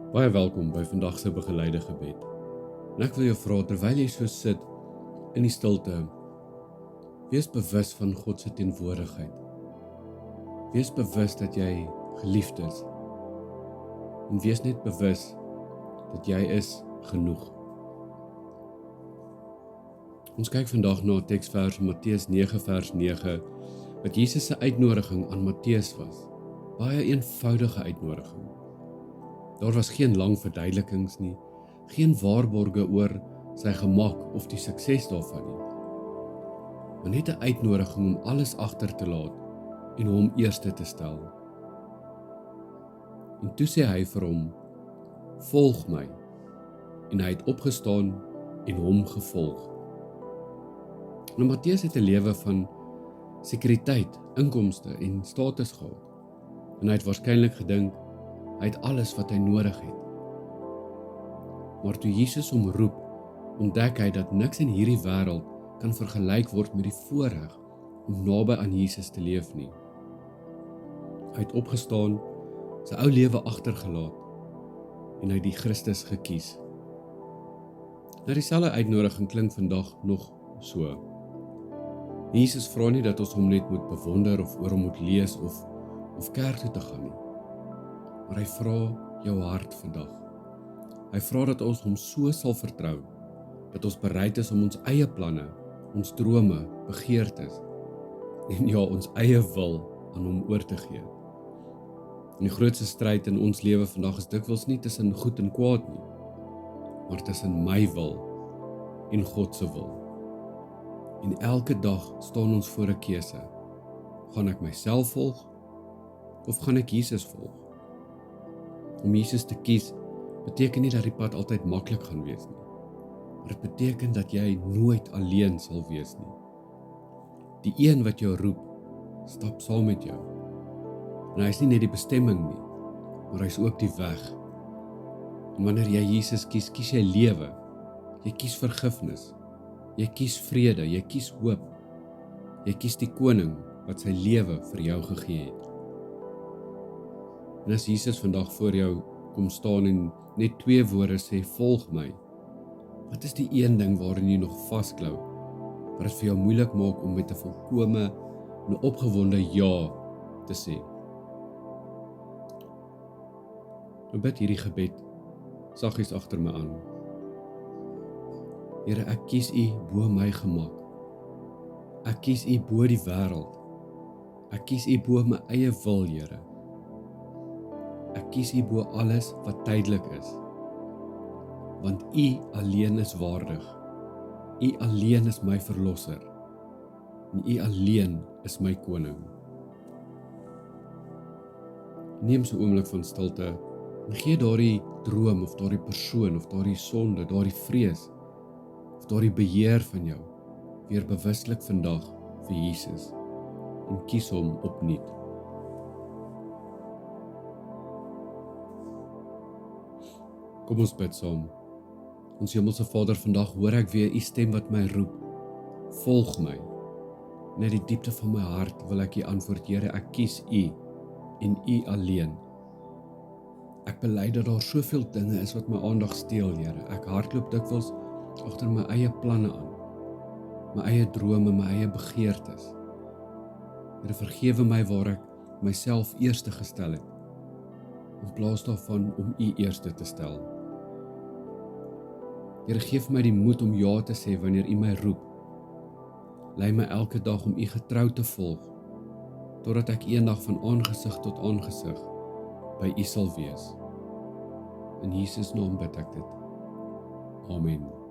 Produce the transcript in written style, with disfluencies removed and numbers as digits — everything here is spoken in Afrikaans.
Baie welkom by vandag se begeleide gebed. En ek wil jou vra, terwyl jy so sit in die stilte, wees bewus van God se teenwoordigheid. Wees bewus dat jy geliefd is. En wees net bewus dat jy is genoeg. Ons kyk vandag na 'n teksvers in Matteus 9 vers 9, wat Jesus se uitnodiging aan Matteus was. Baie eenvoudige uitnodiging. Daar was geen lang verduidelikings nie, geen waarborge oor sy gemak of die sukses daarvan nie. Maar net 'n uitnodiging om alles agter te laat en hom eerste te stel. En toe sê hy vir hom, volg my. En hy het opgestaan en hom gevolg. Nou Matteus het 'n lewe van sekuriteit, inkomste en status gehad. En hy het waarskynlik gedink, hy het alles wat hy nodig het. Maar toe Jesus hom roep, ontdek hy dat niks in hierdie wêreld kan vergelyk word met die voorreg om naby aan Jesus te leef nie. Hy het opgestaan, sy ou lewe agtergelaat en hy het die Christus gekies. Nou dieselfde uitnodiging klink vandag nog so. Jesus vra nie dat ons hom net moet bewonder of oor hom moet lees of kerk toe te gaan nie. Maar hy vra jou hart vandag. Hy vra dat ons hom so sal vertrou, dat ons bereid is om ons eie planne, ons drome, begeertes en ja, ons eie wil aan hom oor te gee. En die grootste stryd in ons lewe vandag is dikwels nie tussen goed en kwaad nie, maar tussen my wil en God se wil. En elke dag staan ons voor 'n keuse. Gaan ek myself volg of gaan ek Jesus volg? Om Jesus te kies beteken nie dat die pad altyd maklik gaan wees nie, maar dit beteken dat jy nooit alleen sal wees nie. Die een wat jou roep, stap saam met jou. En hy is nie net die bestemming nie, maar hy is ook die weg. En wanneer jy Jesus kies, kies jy lewe. Jy kies vergifnis. Jy kies vrede, jy kies hoop. Jy kies die koning wat sy lewe vir jou gegee het. En as Jesus vandag voor jou kom staan en net 2 woorde sê, volg my, wat is die een ding waarin jy nog vasklou, wat dit vir jou moeilik maak om met 'n volkome en opgewonde ja te sê? Nou bid hierdie gebed saggies agter my aan. Here, ek kies U bo my gemak. Ek kies U bo die wêreld. Ek kies U bo my eie wil, Here. Ek kies U bo alles wat tydelik is. Want U alleen is waardig. U alleen is my verlosser. En U alleen is my koning. Neem so 'n oomblik van stilte en gee daardie droom of daardie persoon of daardie sonde, daardie vrees of daardie beheer van jou weer bewuslik vandag vir Jesus en kies hom opnuut. Kom ons bid saam. Ons Hemelse Vader, vandag hoor ek weer U stem wat my roep. Volg my. En uit die diepte van my hart wil ek U antwoord, Here, ek kies U en U alleen. Ek bely dat daar soveel dinge is wat my aandag steel, Here. Ek hardloop dikwels agter my eie planne aan, my eie drome, my eie begeertes. Here, vergewe my waar ek myself eerste gestel het, in plaas daarvan om U eerste te stel. Here, gee vir my die moed om ja te sê wanneer U my roep. Lei my elke dag om U getrou te volg, totdat ek eendag van aangesig tot aangesig by U sal wees. In Jesus naam bid ek dit. Amen.